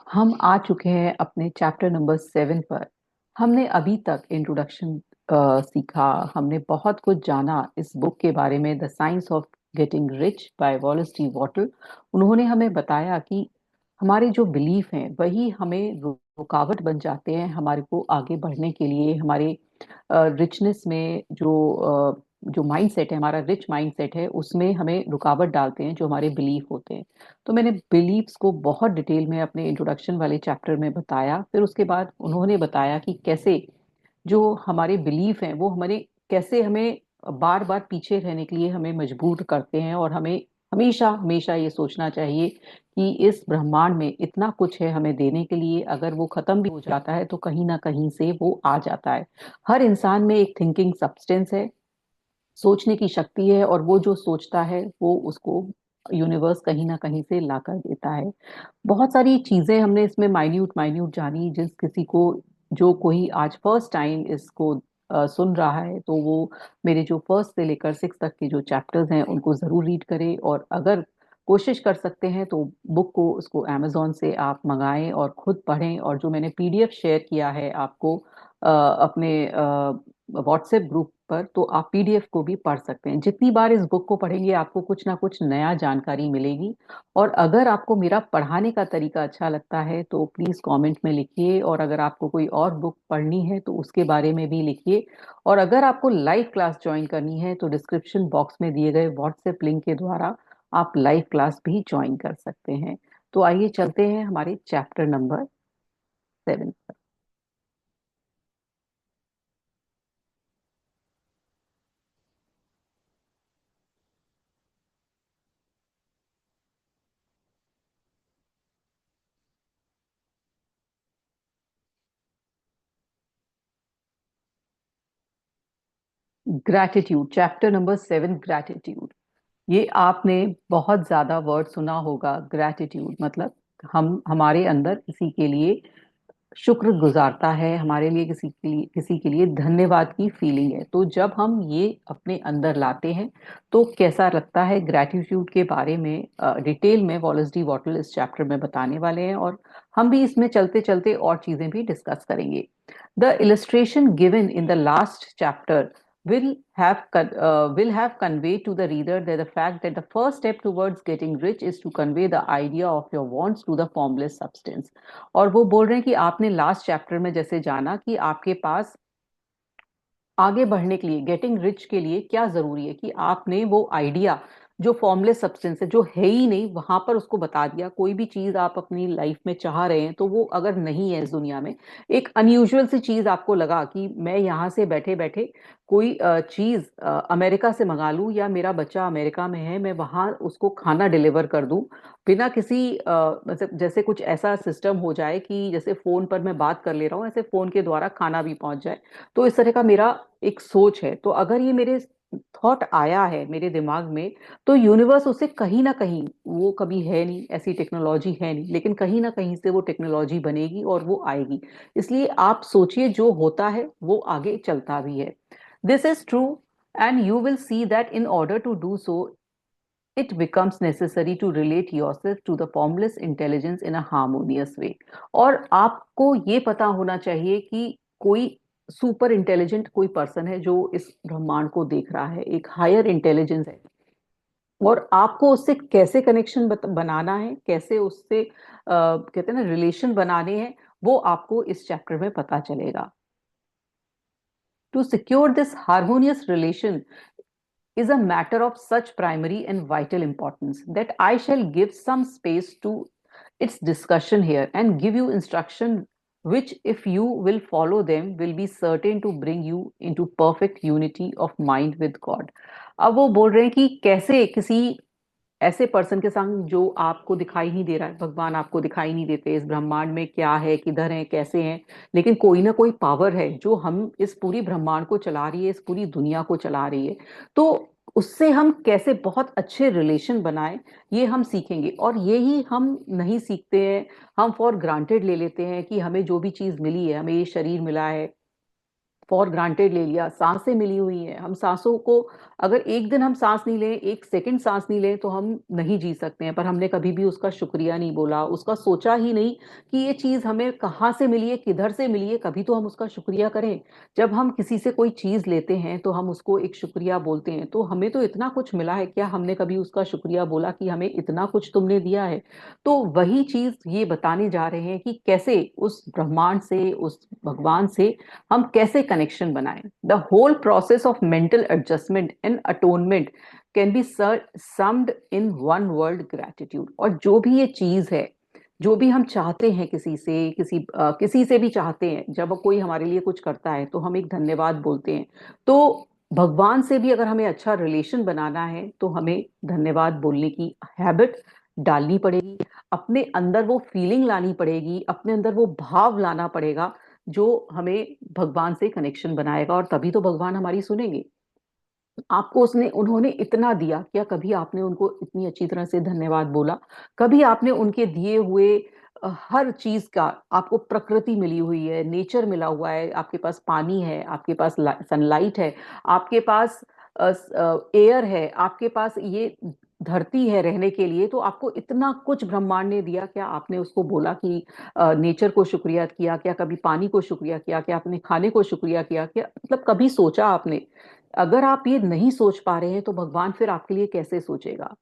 हम आ चुके हैं अपने चैप्टर नंबर 7 पर। हमने अभी तक इंट्रोडक्शन सीखा। हमने बहुत कुछ जाना इस बुक के बारे में, the science of getting rich by Wallace D Wattles. उन्होंने हमें बताया कि हमारे जो बिलीफ हैं वही हमें रुकावट बन जाते हैं हमारे को आगे बढ़ने के लिए। हमारे रिचनेस में जो माइंड सेट है, हमारा रिच माइंड सेट है, उसमें हमें रुकावट डालते हैं जो हमारे बिलीफ होते हैं। तो मैंने बिलीव्स को बहुत डिटेल में अपने इंट्रोडक्शन वाले चैप्टर में बताया। फिर उसके बाद उन्होंने बताया कि कैसे जो हमारे बिलीफ हैं वो हमारे कैसे हमें बार बार पीछे रहने के लिए हमें मजबूर करते हैं, और हमें हमेशा हमेशा ये सोचना चाहिए कि इस ब्रह्मांड में इतना कुछ है हमें देने के लिए। अगर वो खत्म भी हो जाता है तो कहीं ना कहीं से वो आ जाता है। हर इंसान में एक थिंकिंग सब्सटेंस है, सोचने की शक्ति है, और वो जो सोचता है वो उसको यूनिवर्स कहीं ना कहीं से ला कर देता है। बहुत सारी चीजें हमने इसमें माइन्यूट माइन्यूट जानी। जिस किसी को, जो कोई आज फर्स्ट टाइम इसको सुन रहा है, तो वो मेरे जो फर्स्ट से लेकर सिक्स तक के जो चैप्टर्स हैं उनको जरूर रीड करे। और अगर कोशिश कर सकते हैं तो बुक को उसको अमेजोन से आप मंगाएं और खुद पढ़ें। और जो मैंने पीडीएफ शेयर किया है आपको अपने व्हाट्सएप ग्रुप पर, तो आप पीडीएफ को भी पढ़ सकते हैं। जितनी बार इस बुक को पढ़ेंगे आपको कुछ ना कुछ नया जानकारी मिलेगी। और अगर आपको मेरा पढ़ाने का तरीका अच्छा लगता है तो प्लीज कमेंट में लिखिए, और अगर आपको कोई और बुक पढ़नी है तो उसके बारे में भी लिखिए। और अगर आपको लाइव क्लास ज्वाइन करनी है तो डिस्क्रिप्शन बॉक्स में दिए गए व्हाट्सएप लिंक के द्वारा आप लाइव क्लास भी ज्वाइन कर सकते हैं। तो आइए चलते हैं हमारे chapter number 7। Gratitude, chapter number 7, gratitude. ये आपने बहुत ज्यादा वर्ड सुना होगा। ग्रैटिट्यूड मतलब हम हमारे अंदर किसी के लिए शुक्र गुजारता है, हमारे लिए किसी के लिए धन्यवाद की फीलिंग है। तो जब हम ये अपने अंदर लाते हैं तो कैसा लगता है, ग्रैटिट्यूड के बारे में डिटेल में वॉलेस डी वॉटल इस चैप्टर में बताने वाले हैं। और हम भी इसमें चलते चलते और चीजें भी डिस्कस करेंगे। The illustration given in the last chapter will have conveyed to the reader that the fact that the first step towards getting rich is to convey the idea of your wants to the formless substance। और वो बोल रहे हैं कि आपने last chapter में जैसे जाना कि आपके पास आगे बढ़ने के लिए, गेटिंग रिच के लिए क्या जरूरी है, कि आपने वो आइडिया जो फॉर्मलेस सब्सटेंस है, जो है ही नहीं, वहां पर उसको बता दिया। कोई भी चीज आप अपनी लाइफ में चाह रहे हैं तो वो अगर नहीं है इस दुनिया में, एक अनयूजुअल सी चीज आपको लगा कि मैं यहाँ से बैठे बैठे कोई चीज अमेरिका से मंगा लूं, या मेरा बच्चा अमेरिका में है मैं वहां उसको खाना डिलीवर कर दूं बिना किसी मतलब जैसे कुछ ऐसा सिस्टम हो जाए कि जैसे फोन पर मैं बात कर ले रहा हूँ ऐसे फोन के द्वारा खाना भी पहुंच जाए। तो इस तरह का मेरा एक सोच है। तो अगर ये मेरे थॉट आया है मेरे दिमाग में, तो यूनिवर्स उसे कहीं ना कहीं, वो कभी है नहीं, ऐसी टेक्नोलॉजी है नहीं, लेकिन कहीं ना कहीं से वो टेक्नोलॉजी बनेगी और वो आएगी। इसलिए आप सोचिए, जो होता है वो आगे चलता भी है। This is true, and you will see that in order to do so it becomes necessary to relate yourself to the formless intelligence in a harmonious way। और आपको ये पता होना चाहिए कि कोई सुपर इंटेलिजेंट कोई पर्सन है जो इस ब्रह्मांड को देख रहा है, एक हायर इंटेलिजेंस है। और आपको उससे कैसे कनेक्शन बनाना है, कैसे उससे कहते हैं ना रिलेशन बनाने हैं, वो आपको इस चैप्टर में पता चलेगा। To secure this harmonious relation is a matter of such primary and vital importance that I shall give some space to its discussion here and give you instruction which, if you will follow them, will be certain to bring you into perfect unity of mind with God। अब वो बोल रहे हैं कि कैसे किसी ऐसे person के संग जो आपको दिखाई नहीं दे रहा है, भगवान आपको दिखाई नहीं देते, इस ब्रह्मांड में क्या है, किधर है, कैसे हैं, लेकिन कोई ना कोई पावर है जो हम इस पूरी ब्रह्मांड को चला रही है, इस पूरी दुनिया को चला रही है। तो उससे हम कैसे बहुत अच्छे रिलेशन बनाए, ये हम सीखेंगे। और यही हम नहीं सीखते हैं, हम फॉर ग्रांटेड ले लेते हैं कि हमें जो भी चीज मिली है, हमें ये शरीर मिला है, फॉर ग्रांटेड ले लिया। सांसें मिली हुई हैं, हम सांसों को अगर एक दिन हम सांस नहीं लें, एक सेकंड सांस नहीं लें, तो हम नहीं जी सकते हैं। पर हमने कभी भी उसका शुक्रिया नहीं बोला, उसका सोचा ही नहीं कि ये चीज हमें कहाँ से मिली है, किधर से मिली है, कभी तो हम उसका शुक्रिया करें। जब हम किसी से कोई चीज लेते हैं तो हम उसको एक शुक्रिया बोलते हैं, तो हमें तो इतना कुछ मिला है, क्या हमने कभी उसका शुक्रिया बोला कि हमें इतना कुछ तुमने दिया है? तो वही चीज ये बताने जा रहे हैं कि कैसे उस ब्रह्मांड से, उस भगवान से हम कैसे कनेक्शन बनाएं। The whole process of mental adjustment and atonement can be summed in one word, gratitude. और जो भी ये चीज है, जो भी हम चाहते हैं किसी से, किसी से भी चाहते हैं, जब कोई हमारे लिए कुछ करता है तो हम एक धन्यवाद बोलते हैं। तो भगवान से भी अगर हमें अच्छा रिलेशन बनाना है तो हमें धन्यवाद बोलने की हैबिट डालनी पड़ेगी। अपने अंदर वो फीलिंग लानी पड़ेगी, अपने अंदर वो भाव लाना पड़ेगा जो हमें भगवान से कनेक्शन बनाएगा, और तभी तो भगवान हमारी सुनेंगे। आपको उसने उन्होंने इतना दिया, क्या कभी आपने उनको इतनी अच्छी तरह से धन्यवाद बोला? कभी आपने उनके दिए हुए हर चीज का, आपको प्रकृति मिली हुई है, नेचर मिला हुआ है, आपके पास पानी है, आपके पास सनलाइट है, आपके पास एयर है, आपके पास ये धरती है रहने के लिए, तो आपको इतना कुछ ब्रह्मांड ने दिया, क्या आपने उसको बोला कि नेचर को शुक्रिया किया? क्या कभी पानी को शुक्रिया किया? क्या आपने खाने को शुक्रिया किया? क्या मतलब कभी सोचा आपने? अगर आप ये नहीं सोच पा रहे हैं तो भगवान फिर आपके लिए कैसे सोचेगा?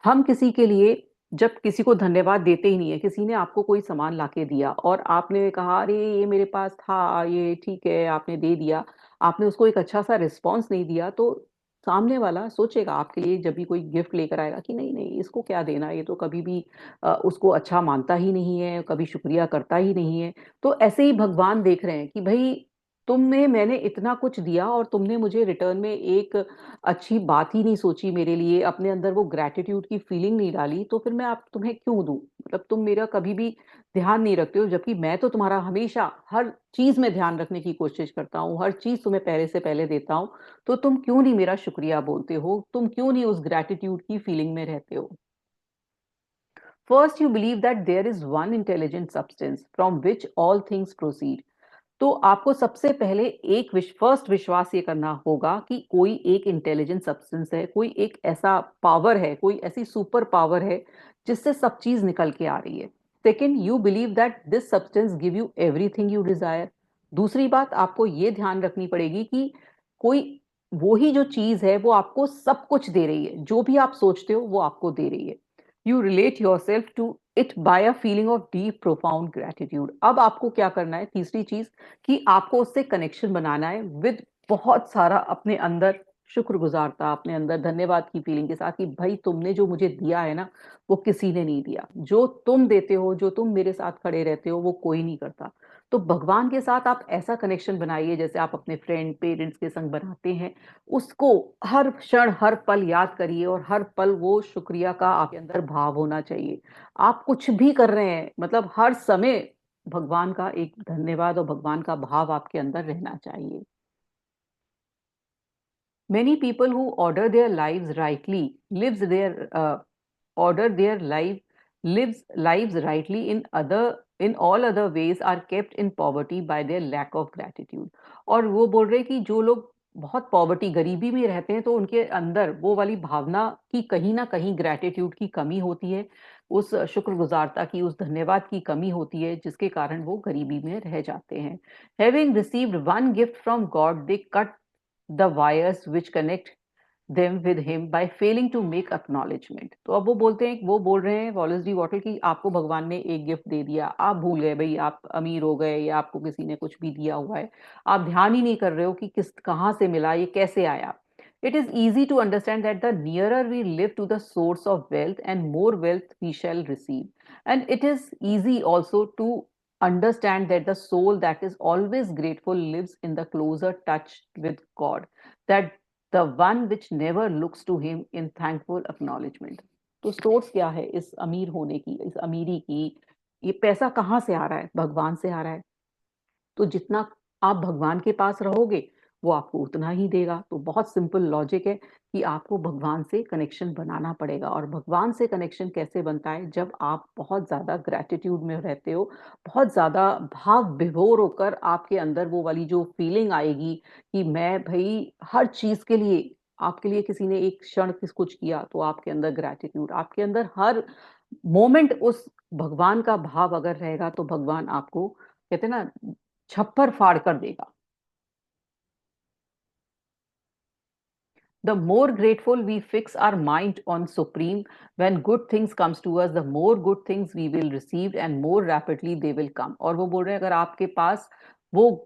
हम किसी के लिए जब किसी को धन्यवाद देते ही नहीं है, किसी ने आपको कोई सामान लाके दिया और आपने कहा अरे ये मेरे पास था, ये ठीक है, आपने दे दिया, आपने उसको एक अच्छा सा रिस्पॉन्स नहीं दिया, तो सामने वाला सोचेगा आपके लिए जब भी कोई गिफ्ट लेकर आएगा कि नहीं नहीं, इसको क्या देना, ये तो कभी भी उसको अच्छा मानता ही नहीं है, कभी शुक्रिया करता ही नहीं है। तो ऐसे ही भगवान देख रहे हैं कि भाई तुम्हें मैंने इतना कुछ दिया और तुमने मुझे रिटर्न में एक अच्छी बात ही नहीं सोची मेरे लिए, अपने अंदर वो ग्रैटिट्यूड की फीलिंग नहीं डाली, तो फिर मैं आप तुम्हें क्यों दूं? मतलब तुम मेरा कभी भी ध्यान नहीं रखते हो, जबकि मैं तो तुम्हारा हमेशा हर चीज में ध्यान रखने की कोशिश करता हूँ, हर चीज तुम्हें पहले से पहले देता हूँ। तो तुम क्यों नहीं मेरा शुक्रिया बोलते हो? तुम क्यों नहीं उस ग्रैटिट्यूड की फीलिंग में रहते हो? First you believe that there is one intelligent substance from which all things proceed. तो आपको सबसे पहले फर्स्ट विश्वास ये करना होगा कि कोई एक इंटेलिजेंट सब्सटेंस है, कोई एक ऐसा पावर है, कोई ऐसी सुपर पावर है जिससे सब चीज निकल के आ रही है। Second, you believe that this substance give you everything you desire. दूसरी बात आपको ये ध्यान रखनी पड़ेगी कि कोई वो ही जो चीज है वो आपको सब कुछ दे रही है, जो भी आप सोचते हो वो आपको दे रही है। You relate yourself to it by a feeling of deep profound gratitude. अब आपको क्या करना है, तीसरी चीज, कि आपको उससे कनेक्शन बनाना है विद बहुत सारा अपने अंदर शुक्रगुजारता, अपने अंदर धन्यवाद की फीलिंग के साथ कि भाई तुमने जो मुझे दिया है ना, वो किसी ने नहीं दिया। जो तुम देते हो, जो तुम मेरे साथ खड़े रहते हो, वो कोई नहीं करता। तो भगवान के साथ आप ऐसा कनेक्शन बनाइए जैसे आप अपने फ्रेंड पेरेंट्स के संग बनाते हैं। उसको हर क्षण हर पल याद करिए, और हर पल वो शुक्रिया का आपके अंदर भाव होना चाहिए। आप कुछ भी कर रहे हैं, मतलब हर समय भगवान का एक धन्यवाद और भगवान का भाव आपके अंदर रहना चाहिए। Many people who order their lives rightly order their lives rightly in all other ways are kept in poverty by their lack of gratitude। और वो बोल रहे कि जो लोग बहुत पॉवर्टी, गरीबी में रहते हैं, तो उनके अंदर वो वाली भावना की कहीं ना कहीं ग्रैटिट्यूड की कमी होती है, उस शुक्रगुजारता की, उस धन्यवाद की कमी होती है, जिसके कारण वो गरीबी में रह जाते हैं। Having received one gift from God, they cut the wires which connect them with him by failing to make acknowledgement। तो अब वो बोलते हैं, वो बोल रहे हैं वॉलेस डी वॉटल की आपको भगवान ने एक गिफ्ट दे दिया, आप भूल गए भाई, आप अमीर हो गए, या आपको किसी ने कुछ भी दिया हुआ है, आप ध्यान ही नहीं कर रहे हो कि किस कहाँ से मिला, ये कैसे आया। It is easy to understand that the nearer we live to the source of wealth and more wealth we shall receive, and it is easy also to understand that the soul that is always grateful lives in the closer touch with God, that the one which never looks to him in thankful acknowledgement। तो source क्या है इस अमीर होने की, इस अमीरी की? ये पैसा कहाँ से आ रहा है? भगवान से आ रहा है। तो जितना आप भगवान के पास रहोगे वो आपको उतना ही देगा। तो बहुत सिंपल लॉजिक है कि आपको भगवान से कनेक्शन बनाना पड़ेगा। और भगवान से कनेक्शन कैसे बनता है? जब आप बहुत ज्यादा ग्रेटिट्यूड में रहते हो, बहुत ज्यादा भाव विभोर होकर आपके अंदर वो वाली जो फीलिंग आएगी कि मैं भाई हर चीज के लिए आपके लिए किसी ने एक क्षण कुछ किया तो आपके अंदर ग्रैटिट्यूड, आपके अंदर हर मोमेंट उस भगवान का भाव अगर रहेगा तो भगवान आपको कहते हैं ना छप्पर फाड़ कर देगा। The more grateful we fix our mind on supreme, when good things comes to us, the more good things we will receive and more rapidly they will come। और वो बोल रहे हैं अगर आपके पास वो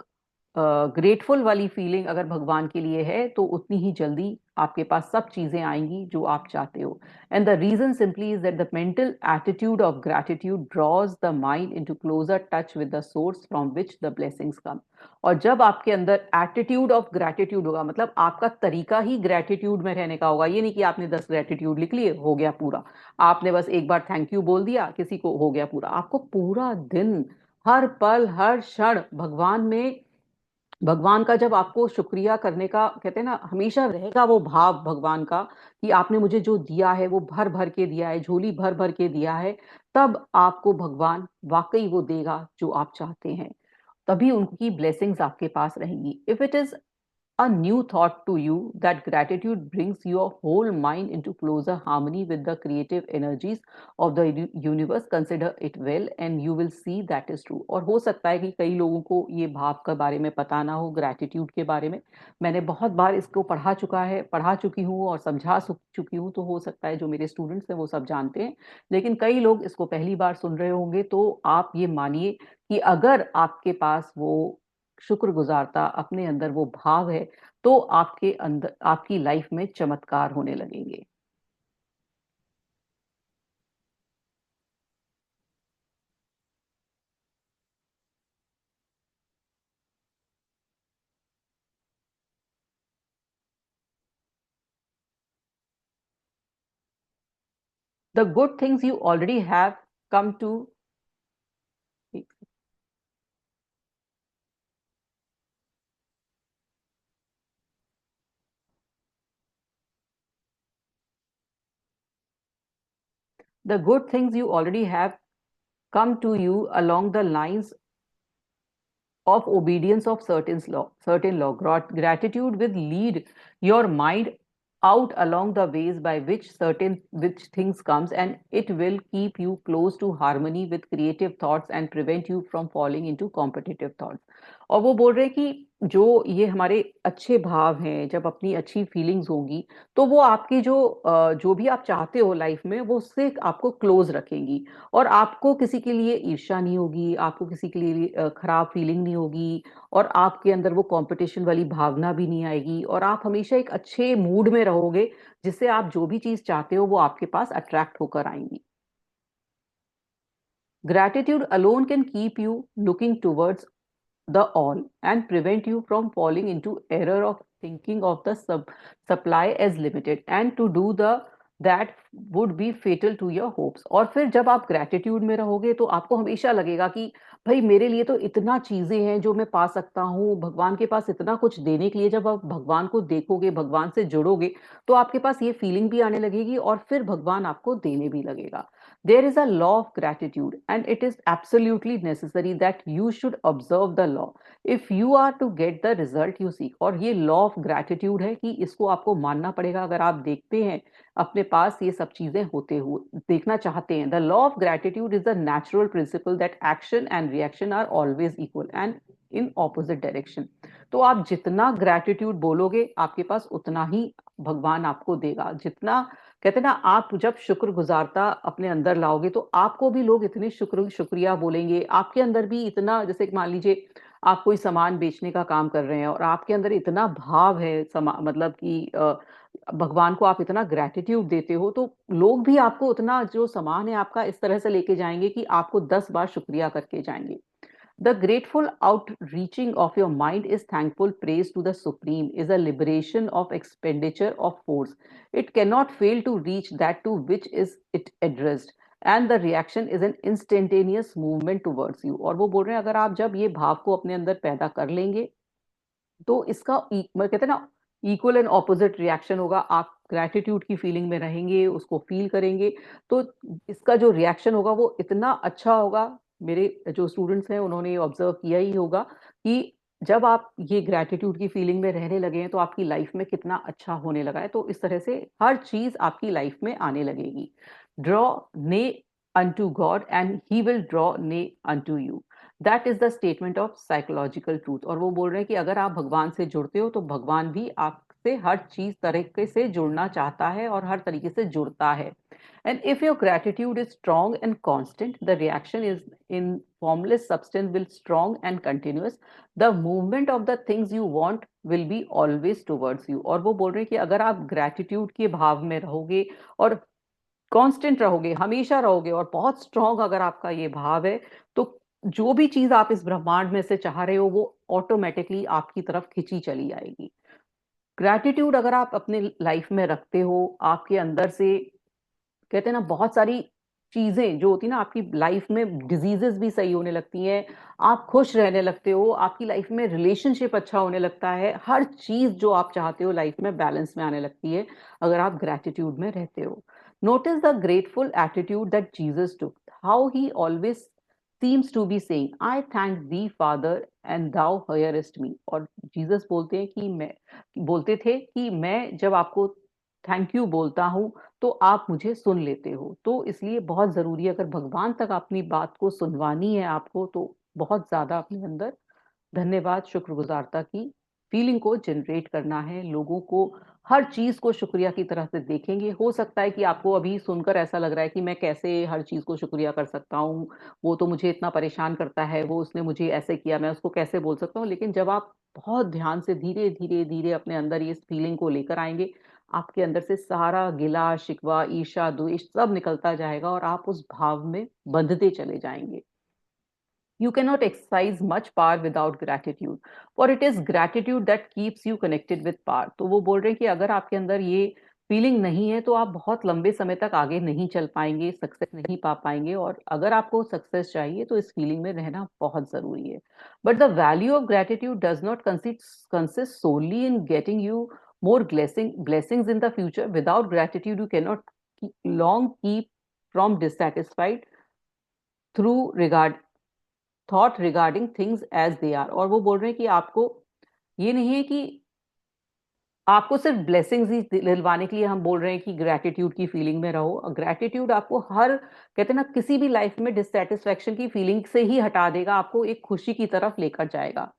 ग्रेटफुल वाली फीलिंग अगर भगवान के लिए है तो उतनी ही जल्दी आपके पास सब चीजें आएंगी जो आप चाहते हो। And the reason simply is that the mental attitude of gratitude draws the mind into closer touch with the source from which the blessings come. और जब आपके अंदर एटीट्यूड ऑफ ग्रैटिट्यूड होगा, मतलब आपका तरीका ही ग्रैटिट्यूड में रहने का होगा। ये नहीं कि आपने 10 ग्रैटिट्यूड लिख लिए हो गया पूरा, आपने बस एक बार थैंक यू बोल दिया किसी को हो गया पूरा। आपको पूरा दिन, हर पल, हर क्षण भगवान में, भगवान का जब आपको शुक्रिया करने का कहते हैं ना हमेशा रहेगा वो भाव भगवान का कि आपने मुझे जो दिया है वो भर भर के दिया है, झोली भर भर के दिया है, तब आपको भगवान वाकई वो देगा जो आप चाहते हैं। तभी उनकी ब्लेसिंग्स आपके पास रहेंगी। If it is a new thought to you that gratitude brings your whole mind into closer harmony with the creative energies of the universe, consider it well and you will see that is true। और हो सकता है कि कई लोगों को ये भाव के बारे में पता ना हो, ग्रैटिट्यूड के बारे में। मैंने बहुत बार इसको पढ़ा चुकी हूँ और समझा चुकी हूँ, तो हो सकता है जो मेरे स्टूडेंट्स हैं वो सब जानते हैं, लेकिन कई लोग इसको पहली बार सुन रहे होंगे। तो आप ये मानिए कि अगर आपके पास वो शुक्रगुजारता अपने अंदर वो भाव है तो आपके अंदर आपकी लाइफ में चमत्कार होने लगेंगे। The good things you already have come to the good things you already have come to you along the lines of obedience of certain law. Gratitude will lead your mind out along the ways by which things comes, and it will keep you close to harmony with creative thoughts and prevent you from falling into competitive thoughts। और वो बोल रहे हैं कि जो ये हमारे अच्छे भाव हैं, जब अपनी अच्छी फीलिंग्स होंगी तो वो आपकी जो भी आप चाहते हो लाइफ में वो उससे आपको क्लोज रखेंगी। और आपको किसी के लिए ईर्ष्या नहीं होगी, आपको किसी के लिए खराब फीलिंग नहीं होगी, और आपके अंदर वो कंपटीशन वाली भावना भी नहीं आएगी, और आप हमेशा एक अच्छे मूड में रहोगे, जिससे आप जो भी चीज चाहते हो वो आपके पास अट्रैक्ट होकर आएंगी। Gratitude alone can keep you looking towards the all and prevent you from falling into error of thinking of the supply as limited, and to do the that would be fatal to your hopes। और फिर जब आप gratitude में रहोगे तो आपको हमेशा लगेगा कि भाई मेरे लिए तो इतना चीजें हैं जो मैं पा सकता हूँ, भगवान के पास इतना कुछ देने के लिए। जब आप भगवान को देखोगे, भगवान से जुड़ोगे, तो आपके पास ये फीलिंग भी आने लगेगी और फिर भगवान आपको देने भी लगेगा। There is a law of gratitude, and it is absolutely necessary that you should observe the law if you are to get the result you seek। और ये law of gratitude है कि इसको आपको मानना पड़ेगा अगर आप देखते हैं अपने पास ये सब चीजें होते हुए, देखना चाहते हैं। The law of gratitude is a natural principle that action and reaction are always equal and in opposite direction। तो आप जितना ग्रैटिट्यूड बोलोगे आपके पास उतना ही भगवान आपको देगा। जितना कहते हैं ना, आप जब शुक्रगुजारता अपने अंदर लाओगे तो आपको भी लोग इतने शुक्रिया बोलेंगे। आपके अंदर भी इतना, जैसे कि मान लीजिए आप कोई सामान बेचने का काम कर रहे हैं और आपके अंदर इतना भाव है मतलब कि भगवान को आप इतना ग्रैटिट्यूड देते हो, तो लोग भी आपको उतना जो सामान है आपका इस तरह से लेके जाएंगे कि आपको 10 बार शुक्रिया करके जाएंगे। The grateful outreaching of your mind is thankful praise to the Supreme, is a liberation of expenditure of force. It cannot fail to reach that to which is it addressed, and the reaction is an instantaneous movement towards you। और वो बोल रहे हैं अगर आप जब ये भाव को अपने अंदर पैदा कर लेंगे तो इसका कहते हैं ना इक्वल एंड ऑपोजिट रिएक्शन होगा। आप ग्रैटिट्यूड की फीलिंग में रहेंगे, उसको फील करेंगे, तो इसका जो रिएक्शन होगा वो इतना अच्छा होगा। मेरे जो स्टूडेंट्स हैं उन्होंने ये ऑब्जर्व किया ही होगा कि जब आप ये ग्रैटिट्यूड की फीलिंग में रहने लगे हैं तो आपकी लाइफ में कितना अच्छा होने लगा है, तो इस तरह से हर चीज आपकी लाइफ में आने लगेगी। ड्रॉ ने unto God and he will draw near unto you. That is the statement of psychological truth. और वो बोल रहे हैं कि अगर आप भगवान से जुड़ते हो तो भगवान भी आपसे हर चीज तरीके से जुड़ना चाहता है और हर तरीके से जुड़ता है। And if your gratitude is strong and constant, the reaction is in formless substance will strong and continuous. The movement of the things you want will be always towards you. और वो बोल रहे हैं कि अगर आप ग्रेटिट्यूड के भाव में रहोगे और कांस्टेंट रहोगे, हमेशा रहोगे, और बहुत स्ट्रांग अगर आपका ये भाव है, तो जो भी चीज आप इस ब्रह्मांड में से चाह रहे हो वो ऑटोमेटिकली आपकी तरफ खिंची चली आएगी। ग्रैटिट्यूड अगर आप अपने लाइफ में रखते हो, आपके अंदर से कहते हैं ना बहुत सारी चीजें जो होती है ना आपकी लाइफ में, डिजीजेस भी सही होने लगती हैं, आप खुश रहने लगते हो, आपकी लाइफ में रिलेशनशिप अच्छा होने लगता है, हर चीज जो आप चाहते हो लाइफ में बैलेंस में आने लगती है अगर आप ग्रैटिट्यूड में रहते हो। Notice the grateful attitude that Jesus took, how he always seems to be saying, I thank thee Father and thou hearest me। और जीसस बोलते हैं कि मैं, बोलते थे कि मैं जब आपको थैंक यू बोलता हूं तो आप मुझे सुन लेते हो। तो इसलिए बहुत जरूरी है, अगर भगवान तक अपनी बात को सुनवानी है आपको, तो बहुत ज्यादा अपने अंदर धन्यवाद शुक्रगुजारता की फीलिंग को जनरेट करना है। लोगों को हर चीज को शुक्रिया की तरह से देखेंगे। हो सकता है कि आपको अभी सुनकर ऐसा लग रहा है कि मैं कैसे हर चीज को शुक्रिया कर सकता हूँ, वो तो मुझे इतना परेशान करता है, वो उसने मुझे ऐसे किया, मैं उसको कैसे बोल सकता हूँ। लेकिन जब आप बहुत ध्यान से धीरे धीरे धीरे अपने अंदर ये फीलिंग को लेकर आएंगे, आपके अंदर से सारा गिला शिकवा ईर्ष्या द्वेष सब निकलता जाएगा और आप उस भाव में बंधते चले जाएंगे। You cannot exercise much power without gratitude, for it is gratitude that keeps you connected with power। तो वो बोल रहे हैं कि अगर आपके अंदर ये फीलिंग नहीं है तो आप बहुत लंबे समय तक आगे नहीं चल पाएंगे, सक्सेस नहीं पा पाएंगे। और अगर आपको सक्सेस चाहिए तो इस फीलिंग में रहना बहुत जरूरी है। But the value of gratitude does not consist solely in getting you more blessings in the future। Without gratitude you cannot long keep from dissatisfied through regard thought regarding things as they are. और वो बोल रहे हैं कि आपको ये नहीं है कि आपको सिर्फ ब्लेसिंग्स ही दिलवाने के लिए हम बोल रहे हैं कि ग्रैटिट्यूड की फीलिंग में रहो। ग्रैटिट्यूड आपको हर, कहते हैं ना, किसी भी लाइफ में डिससेटिस्फैक्शन की फीलिंग से ही हटा देगा, आपको एक खुशी की तरफ लेकर जाएगा।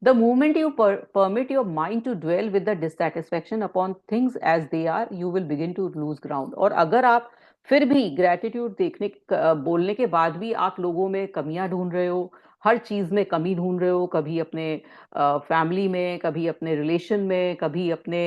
The moment you permit your mind to dwell with the dissatisfaction upon things as they are, you will begin to lose ground। और अगर आप फिर भी ग्रेटिट्यूड बोलने के बाद भी आप लोगों में कमियां ढूंढ रहे हो, हर चीज में कमी ढूंढ रहे हो, कभी अपने फैमिली में, कभी अपने रिलेशन में, कभी अपने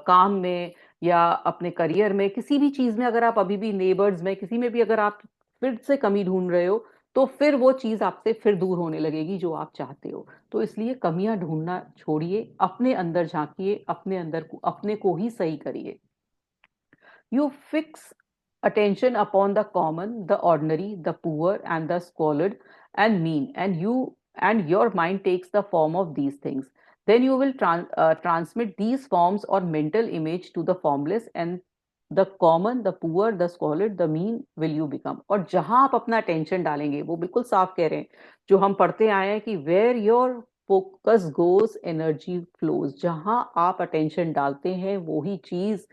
काम में, या अपने करियर में, किसी भी चीज में अगर आप अभी भी, नेबर्स में, किसी में भी अगर आप फिर से कमी ढूंढ रहे हो, तो फिर वो चीज आपसे फिर दूर होने लगेगी जो आप चाहते हो। तो इसलिए कमियां ढूंढना छोड़िए, अपने अंदर झांकिए, अपने अंदर को, अपने को ही सही करिए। You fix attention upon the common, the ordinary, the poor, and the squalid and mean, and your mind takes the form of these things. Then you will transmit these forms or mental image to the formless, and the common, the poor, the squalid, the mean will you become। और जहां आप अपना attention डालेंगे, वो बिल्कुल साफ कह रहे हैं जो हम पढ़ते आए हैं कि where your focus goes energy flows. जहां आप अटेंशन डालते हैं वो ही चीज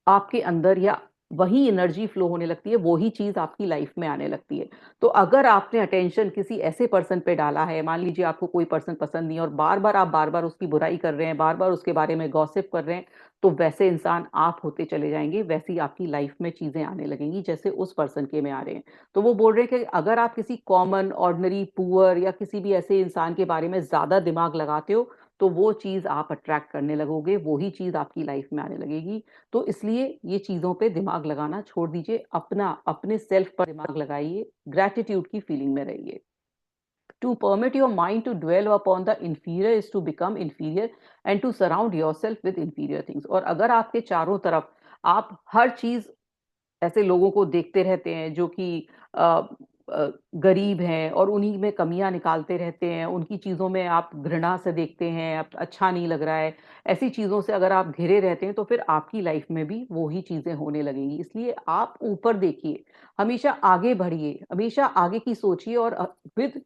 आपके अंदर, या वही एनर्जी फ्लो होने लगती है, वही चीज आपकी लाइफ में आने लगती है। तो अगर आपने अटेंशन किसी ऐसे पर्सन पे डाला है, मान लीजिए आपको कोई पर्सन पसंद नहीं है और बार बार उसकी बुराई कर रहे हैं, बार बार उसके बारे में गॉसिप कर रहे हैं, तो वैसे इंसान आप होते चले जाएंगे, वैसी आपकी लाइफ में चीजें आने लगेंगी जैसे उस पर्सन के में आ रहे हैं। तो वो बोल रहे हैं कि अगर आप किसी कॉमन, ऑर्डिनरी, पुअर या किसी भी ऐसे इंसान के बारे में ज्यादा दिमाग लगाते हो, तो वो चीज आप अट्रैक्ट करने लगोगे, वही चीज आपकी लाइफ में आने लगेगी। तो इसलिए ये चीजों पे दिमाग लगाना छोड़ दीजिए, अपने सेल्फ पर दिमाग लगाइए, ग्रैटिट्यूड की फीलिंग में रहिए। To permit your mind to dwell upon the inferior is to become inferior and to surround yourself with inferior things। और अगर आपके चारों तरफ आप हर चीज ऐसे लोगों को देखते रहते हैं जो कि गरीब हैं और उन्हीं में कमियां निकालते रहते हैं, उनकी चीजों में आप घृणा से देखते हैं, आप अच्छा नहीं लग रहा है, ऐसी चीजों से अगर आप घिरे रहते हैं तो फिर आपकी लाइफ में भी वही चीजें होने लगेंगी। इसलिए आप ऊपर देखिए, हमेशा आगे बढ़िए, हमेशा आगे की सोचिए, और with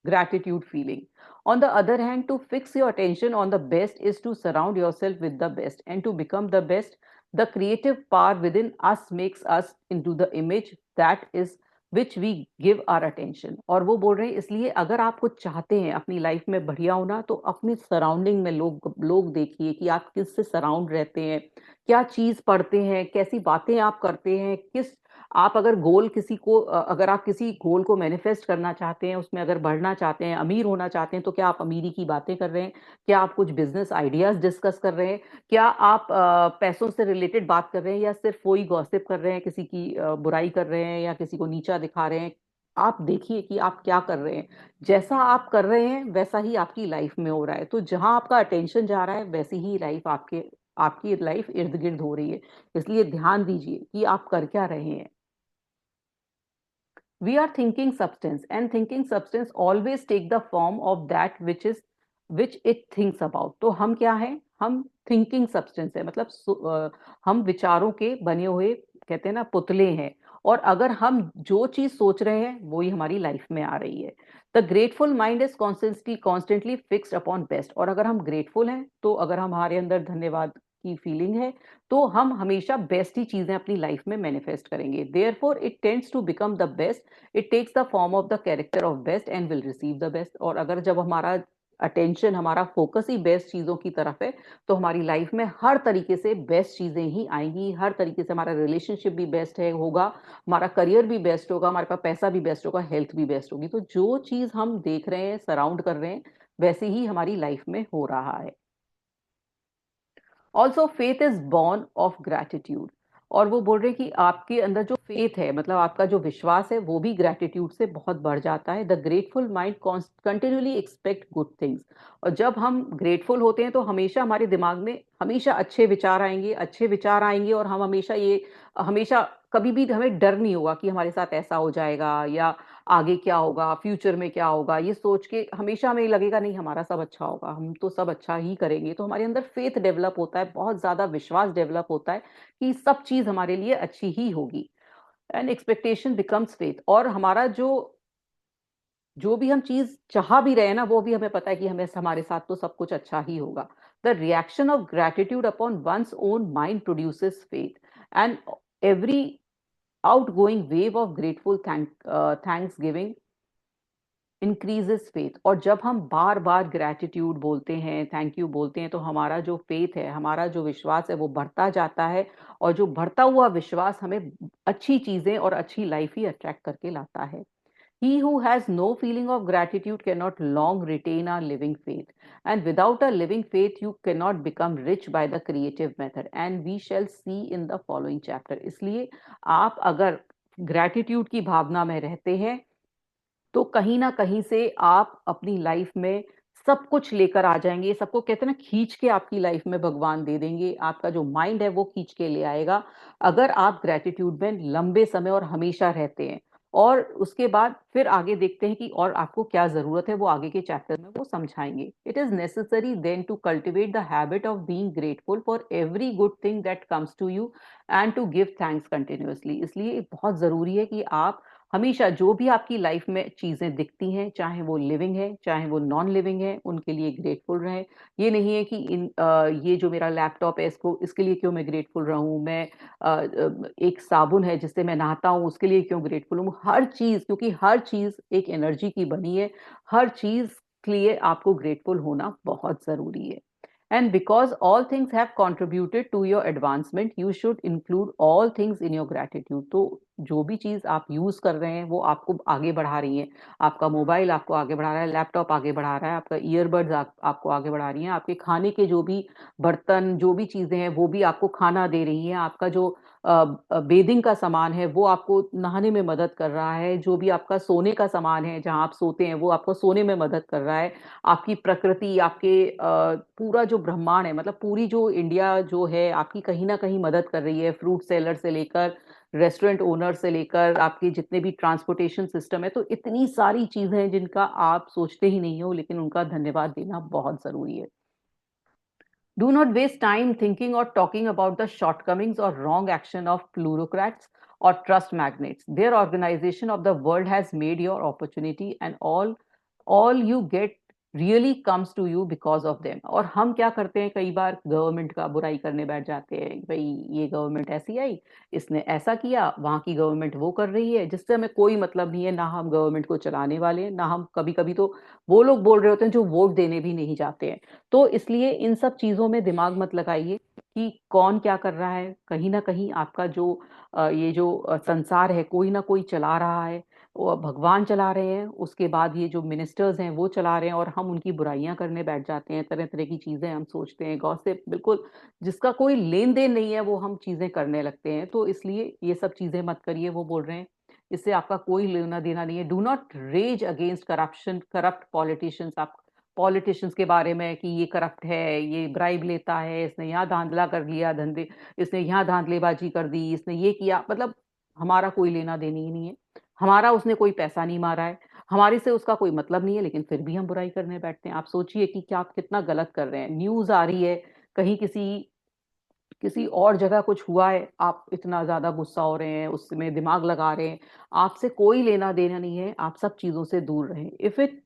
gratitude feeling. On the other hand, to fix your attention on the best is to surround yourself with the best, and to become the best, the creative power within us makes us into the image that is which we give our attention. और वो बोल रहे हैं इसलिए अगर आप कुछ चाहते हैं अपनी लाइफ में बढ़िया होना, तो अपनी सराउंडिंग में लोग लोग देखिए कि आप किससे सराउंड रहते हैं, क्या चीज पढ़ते हैं, कैसी बातें आप करते हैं, किस आप अगर गोल किसी को अगर आप किसी गोल को मैनिफेस्ट करना चाहते हैं, उसमें अगर बढ़ना चाहते हैं, अमीर होना चाहते हैं, तो क्या आप अमीरी की बातें कर रहे हैं, क्या आप कुछ बिजनेस आइडियाज डिस्कस कर रहे हैं, क्या आप पैसों से रिलेटेड बात कर रहे हैं, या सिर्फ वही गॉसिप कर रहे हैं, किसी की बुराई कर रहे हैं या किसी को नीचा दिखा रहे हैं। आप देखिए कि आप क्या कर रहे हैं, जैसा आप कर रहे हैं वैसा ही आपकी लाइफ में हो रहा है। तो जहां आपका अटेंशन जा रहा है वैसी ही लाइफ आपके आपकी लाइफ इर्द गिर्द हो रही है। इसलिए ध्यान दीजिए कि आप कर क्या रहे हैं। We are thinking substance, and thinking substance always take the form of that which it thinks about. तो हम क्या हैं, हम thinking substance है, मतलब हम विचारों के बने हुए, कहते हैं ना, पुतले हैं। और अगर हम जो चीज सोच रहे हैं वो ही हमारी लाइफ में आ रही है। The grateful mind is constantly fixed upon best. और अगर हम ग्रेटफुल हैं, तो अगर हमारे अंदर धन्यवाद की फीलिंग है, तो हम हमेशा बेस्ट ही चीजें अपनी लाइफ में मैनिफेस्ट करेंगे। Therefore it tends to become the best, it takes the form of the character of best and will receive the best. और अगर जब हमारा अटेंशन, हमारा फोकस ही बेस्ट चीजों की तरफ है, तो हमारी लाइफ में हर तरीके से बेस्ट चीजें ही आएंगी। हर तरीके से हमारा रिलेशनशिप भी बेस्ट है होगा, हमारा करियर भी बेस्ट होगा, हमारे पास पैसा भी बेस्ट होगा, हेल्थ भी बेस्ट होगी। तो जो चीज हम देख रहे हैं, सराउंड कर रहे हैं, वैसे ही हमारी लाइफ में हो रहा है। Also faith is born of gratitude. और वो बोल रहे हैं कि आपके अंदर जो फेथ है, मतलब आपका जो विश्वास है, वो भी ग्रैटिट्यूड से बहुत बढ़ जाता है। The grateful mind continually expect good things. और जब हम ग्रेटफुल होते हैं, तो हमेशा हमारे दिमाग में हमेशा अच्छे विचार आएंगे, अच्छे विचार आएंगे। और हम हमेशा कभी भी हमें डर नहीं होगा कि हमारे साथ ऐसा हो जाएगा, या आगे क्या होगा, फ्यूचर में क्या होगा, ये सोच के हमेशा हमें लगेगा नहीं, हमारा सब अच्छा होगा, हम तो सब अच्छा ही करेंगे। तो हमारे अंदर फेथ डेवलप होता है, बहुत ज्यादा विश्वास डेवलप होता है कि सब चीज हमारे लिए अच्छी ही होगी। And expectation becomes faith. और हमारा जो जो भी हम चीज चाह भी रहे हैं ना, वो भी हमें पता है कि हमें हमारे साथ तो सब कुछ अच्छा ही होगा। The reaction of gratitude upon one's own mind produces faith, and every outgoing wave of grateful thanksgiving increases faith। और जब हम बार बार ग्रेटिट्यूड बोलते हैं, थैंक यू बोलते हैं, तो हमारा जो फेथ है, हमारा जो विश्वास है, वो बढ़ता जाता है। और जो बढ़ता हुआ विश्वास हमें अच्छी चीजें और अच्छी लाइफ ही अट्रैक्ट करके लाता है। He who has no feeling of gratitude cannot long retain a living faith. And without a living faith, you cannot become rich by the creative method. And we shall see in the following chapter. इसलिए आप अगर gratitude की भावना में रहते हैं, तो कहीं ना कहीं से आप अपनी लाइफ में सब कुछ लेकर आ जाएंगे। सबको कहते हैं ना, खींच के आपकी लाइफ में भगवान दे देंगे। आपका जो माइंड है वो खींच के ले आएगा, अगर आप ग्रेटिट्यूड में लंबे समय और हमेशा रहते हैं। और उसके बाद फिर आगे देखते हैं कि और आपको क्या जरूरत है, वो आगे के चैप्टर में वो समझाएंगे। It is necessary then to cultivate the habit of being grateful for every good thing that comes to you, and to give thanks continuously. इसलिए बहुत जरूरी है कि आप हमेशा जो भी आपकी लाइफ में चीजें दिखती हैं, चाहे वो लिविंग है चाहे वो नॉन लिविंग है, उनके लिए ग्रेटफुल रहें। ये नहीं है कि ये जो मेरा लैपटॉप है, इसको इसके लिए क्यों मैं ग्रेटफुल रहूं, मैं एक साबुन है जिससे मैं नहाता हूँ, उसके लिए क्यों ग्रेटफुल हूँ। हर चीज, क्योंकि हर चीज एक एनर्जी की बनी है, हर चीज के लिए आपको ग्रेटफुल होना बहुत जरूरी है। And because all things have contributed to your advancement, you should include all things in your gratitude। तो जो भी चीज आप यूज कर रहे हैं वो आपको आगे बढ़ा रही है। आपका मोबाइल आपको आगे बढ़ा रहा है, लैपटॉप आगे बढ़ा रहा है, आपका ईयरबड्स आपको आगे बढ़ा रही हैं, आपके खाने के जो भी बर्तन, जो भी चीजें हैं, वो भी आपको खाना दे रही हैं। आपका जो बेदिंग का सामान है वो आपको नहाने में मदद कर रहा है। जो भी आपका सोने का सामान है, जहां आप सोते हैं, वो आपको सोने में मदद कर रहा है। आपकी प्रकृति, आपके पूरा जो ब्रह्मांड है, मतलब पूरी जो इंडिया जो है, आपकी कहीं ना कहीं मदद कर रही है। फ्रूट सेलर से लेकर रेस्टोरेंट ओनर से लेकर आपके जितने भी ट्रांसपोर्टेशन सिस्टम है, तो इतनी सारी चीजें हैं जिनका आप सोचते ही नहीं हो, लेकिन उनका धन्यवाद देना बहुत जरूरी है। Do not waste time thinking or talking about the shortcomings or wrong action of plutocrats or trust magnates. Their organization of the world has made your opportunity, and all you get really comes to you because of them. और हम क्या करते हैं, कई बार government का बुराई करने बैठ जाते हैं, भाई ये गवर्नमेंट ऐसी आई, इसने ऐसा किया, वहां की गवर्नमेंट वो कर रही है, जिससे हमें कोई मतलब नहीं है, ना हम गवर्नमेंट को चलाने वाले हैं, ना हम, कभी कभी तो वो लोग बोल रहे होते हैं जो वोट देने भी नहीं जाते हैं। तो इसलिए इन सब चीजों में दिमाग मत लगाइए कि कौन क्या कर रहा है। कहीं ना कहीं आपका जो ये जो संसार है, कोई ना कोई चला रहा है, वो भगवान चला रहे हैं, उसके बाद ये जो मिनिस्टर्स हैं वो चला रहे हैं, और हम उनकी बुराइयां करने बैठ जाते हैं, तरह तरह की चीजें हम सोचते हैं, गॉसिप, बिल्कुल जिसका कोई लेन देन नहीं है वो हम चीजें करने लगते हैं। तो इसलिए ये सब चीजें मत करिए, वो बोल रहे हैं, इससे आपका कोई लेना देना नहीं है। Do not raise against corruption, corrupt politicians. आप पॉलिटिशियंस के बारे में कि ये करप्ट है, ये ब्राइब लेता है, इसने यहाँ धांधला कर लिया, धंधे, इसने यहाँ धांधलेबाजी कर दी, इसने ये किया, मतलब हमारा कोई लेना देनी ही नहीं है, हमारा उसने कोई पैसा नहीं मारा है, हमारे से उसका कोई मतलब नहीं है, लेकिन फिर भी हम बुराई करने बैठते हैं। आप सोचिए कि क्या आप कितना गलत कर रहे हैं। न्यूज आ रही है, कहीं किसी किसी और जगह कुछ हुआ है, आप इतना ज्यादा गुस्सा हो रहे हैं, उसमें दिमाग लगा रहे हैं, आपसे कोई लेना देना नहीं है, आप सब चीजों से दूर रहें। If it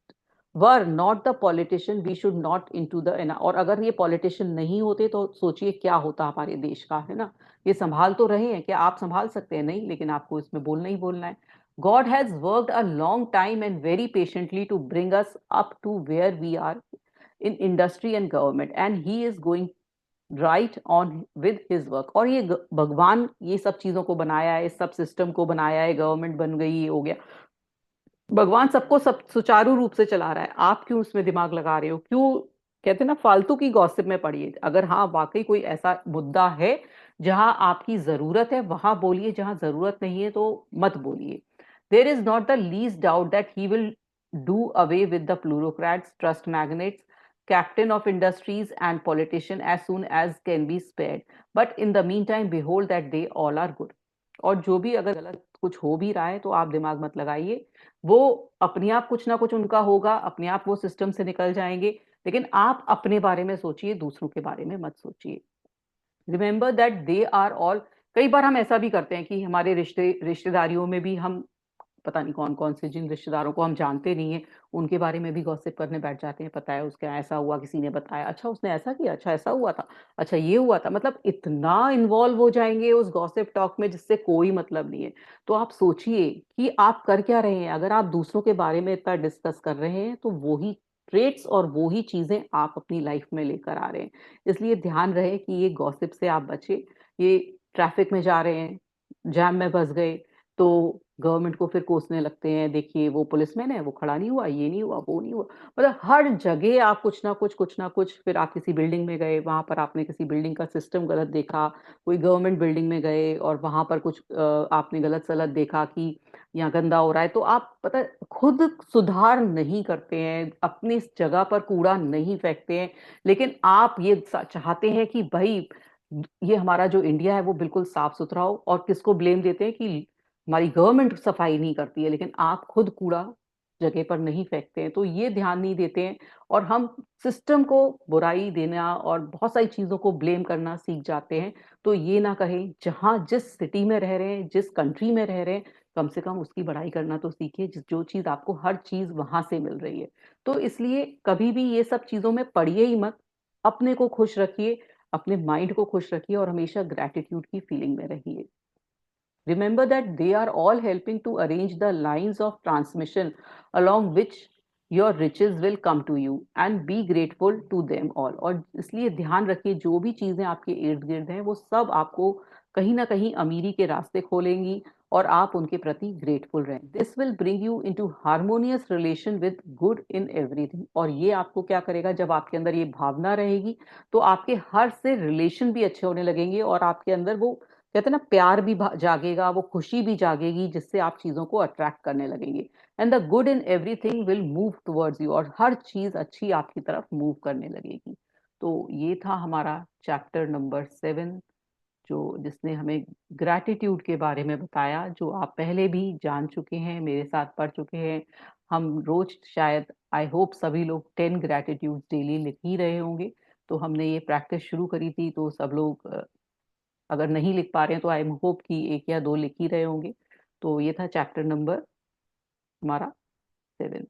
were not the politician we should not into the, और अगर ये पॉलिटिशियन नहीं होते तो सोचिए क्या होता हमारे देश का, है ना। ये संभाल तो रहे हैं, क्या आप संभाल सकते हैं? नहीं, लेकिन आपको इसमें बोलना ही बोलना है। God has worked a long time and very patiently to bring us up to where we are in industry and government, and he is going right on with his work. और ये भगवान ये सब चीजों को बनाया है, इस सब सिस्टम को बनाया है, गवर्नमेंट बन गई, ये हो गया, भगवान सबको सब सुचारू रूप से चला रहा है। आप क्यों उसमें दिमाग लगा रहे हो? क्यों कहते हैं ना, फालतू की गॉसिप में पड़िए। अगर हाँ वाकई कोई ऐसा मुद्दा है जहां आपकी जरूरत है वहां बोलिए, जहां जरूरत नहीं है तो मत बोलिए। There is not the least doubt that he will do away with the plutocrats, trust magnates, captain of industries and politician as soon as can be spared, but in the meantime behold that they all are good। और जो भी अगर गलत कुछ हो भी रहा है तो आप दिमाग मत लगाइए, वो अपने आप कुछ ना कुछ उनका होगा, अपने आप वो सिस्टम से निकल जाएंगे। लेकिन आप अपने बारे में सोचिए, दूसरों के बारे में मत सोचिए। Remember that they are all. कई बार हम ऐसा भी करते हैं कि हमारे रिश्तेदारियों में भी हम पता नहीं कौन कौन से, जिन रिश्तेदारों को हम जानते नहीं है, उनके बारे में भी गॉसिप करने बैठ जाते हैं। पता है उसका ऐसा हुआ, किसी ने बताया, अच्छा उसने ऐसा किया, अच्छा ऐसा हुआ था, अच्छा ये हुआ था, मतलब इतना इन्वॉल्व हो जाएंगे उस गॉसिप टॉक में जिससे कोई मतलब नहीं है। तो आप सोचिए कि आप कर क्या रहे हैं। अगर आप दूसरों के बारे में इतना डिस्कस कर रहे हैं तो वो ही ट्रेट्स और वो ही चीजें आप अपनी लाइफ में लेकर आ रहे हैं। इसलिए ध्यान रहे कि ये गॉसिप से आप बचे। ये ट्रैफिक में जा रहे हैं, जैम में फंस गए, तो गवर्नमेंट को फिर कोसने लगते हैं, देखिए वो पुलिसमैन है, वो खड़ा नहीं हुआ, ये नहीं हुआ, वो नहीं हुआ। मतलब हर जगह आप कुछ ना कुछ। फिर आप किसी बिल्डिंग में गए, वहां पर आपने किसी बिल्डिंग का सिस्टम गलत देखा, कोई गवर्नमेंट बिल्डिंग में गए और वहां पर कुछ आपने गलत सलत देखा कि यहाँ गंदा हो रहा है, तो आप पता है, खुद सुधार नहीं करते हैं, अपनी इस जगह पर कूड़ा नहीं फेंकते हैं। लेकिन आप ये चाहते हैं कि भाई ये हमारा जो इंडिया है वो बिल्कुल साफ सुथरा हो, और किसको ब्लेम देते हैं कि हमारी गवर्नमेंट सफाई नहीं करती है, लेकिन आप खुद कूड़ा जगह पर नहीं फेंकते हैं, तो ये ध्यान नहीं देते हैं। और हम सिस्टम को बुराई देना और बहुत सारी चीजों को ब्लेम करना सीख जाते हैं। तो ये ना कहें, जहां जिस सिटी में रह रहे हैं, जिस कंट्री में रह रहे हैं, कम से कम उसकी बड़ाई करना तो सीखिए, जो चीज आपको हर चीज वहां से मिल रही है। तो इसलिए कभी भी ये सब चीजों में पड़िए ही मत। अपने को खुश रखिए, अपने माइंड को खुश रखिए, और हमेशा ग्रैटिट्यूड की फीलिंग में रहिए। Remember that they are all helping to arrange the lines of transmission along which your riches will come to you, and be grateful to them all। और इसलिए ध्यान रखिए, जो भी चीजें आपके इर्द गिर्द हैं वो सब आपको कहीं ना कहीं अमीरी के रास्ते खोलेंगी, और आप उनके प्रति ग्रेटफुल रहें। This will bring you into harmonious relation with good in everything. और ये आपको क्या करेगा, जब आपके अंदर ये भावना रहेगी तो आपके हर से रिलेशन भी अच्छे होने लगेंगे, और आपके अंदर वो कहते हैं ना, प्यार भी जागेगा, वो खुशी भी जागेगी, जिससे आप चीजों को अट्रैक्ट करने लगेंगे। And the good in everything will move towards you, और हर चीज अच्छी आपकी तरफ मूव करने लगेगी। तो ये था हमारा चैप्टर नंबर 7, जो जिसने हमें ग्रैटिट्यूड के बारे में बताया, जो आप पहले भी जान चुके हैं, मेरे साथ पढ़ चुके हैं। हम रोज शायद, आई होप सभी लोग 10 ग्रैटिट्यूड डेली लिख ही रहे होंगे। तो हमने ये प्रैक्टिस शुरू करी थी, तो सब लोग अगर नहीं लिख पा रहे हैं तो आई होप कि 1 या 2 लिख ही रहे होंगे। तो ये था चैप्टर नंबर हमारा 7।